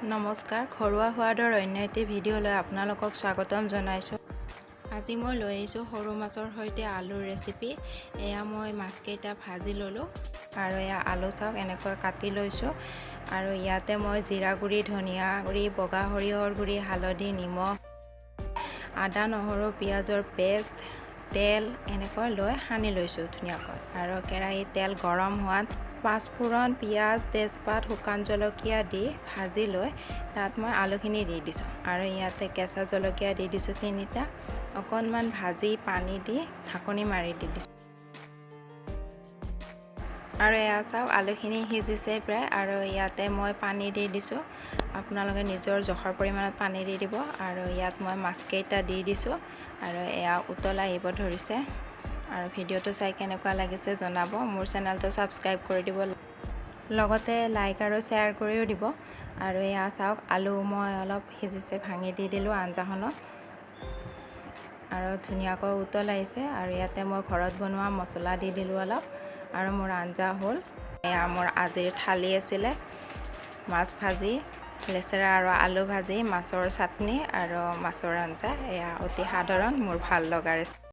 নমস্কাৰ, ঘৰুৱা সোৱাদৰ অন্য এটি ভিডিঅ'লৈ আপোনালোকক স্বাগতম জনাইছোঁ। আজি মই লৈ আহিছোঁ সৰু মাছৰ সৈতে আলুৰ ৰেচিপি। এয়া মই মাছকেইটা ভাজি ল'লোঁ আৰু এয়া আলু চাওক এনেকৈ কাটি লৈছোঁ। আৰু ইয়াতে মই জিৰা গুড়ি, ধনিয়া গুড়ি, বগা সৰিয়হৰ গুড়ি, হালধি, নিমখ, আদা, নহৰু, পিঁয়াজৰ পেষ্ট, তেল এনেকৈ লৈ সানি লৈছোঁ ধুনীয়াকৈ। আৰু কেৰাহীত তেল গৰম হোৱাত পাঁচফোৰণ, পিঁয়াজ, তেজপাত, শুকান জলকীয়া দি ভাজি লৈ তাত মই আলুখিনি দি দিছোঁ। আৰু ইয়াতে কেঁচা জলকীয়া দি দিছোঁ 3টা। অকণমান ভাজি পানী দি ঢাকনি মাৰি দি দিছোঁ। আৰু এয়া চাওক আলুখিনি সিজিছে প্ৰায়। আৰু ইয়াতে মই পানী দি দিছোঁ। আপোনালোকে নিজৰ জোখৰ পৰিমাণত পানী দি দিব। আৰু ইয়াত মই মাছকেইটা দি দিছোঁ আৰু এয়া উতল আহিব ধৰিছে। আৰু ভিডিঅ'টো চাই কেনেকুৱা লাগিছে জনাব। মোৰ চেনেলটো ছাবস্ক্ৰাইব কৰি দিব, লগতে লাইক আৰু শ্বেয়াৰ কৰিও দিব। আৰু এয়া চাওক আলু মই অলপ সিজিছে ভাঙি দি দিলোঁ আঞ্জাখনত। আৰু ধুনীয়াকৈ উতল আহিছে। আৰু ইয়াতে মই ঘৰত বনোৱা মছলা দি দিলোঁ অলপ। আৰু মোৰ আঞ্জা হ'ল। এয়া মোৰ আজিৰ থালি আছিলে মাছ ভাজি, লেচেৰা আৰু আলু ভাজি, মাছৰ চাটনি আৰু মাছৰ আঞ্জা। এয়া অতি সাধাৰণ মোৰ ভাল লগা ৰেচিপি।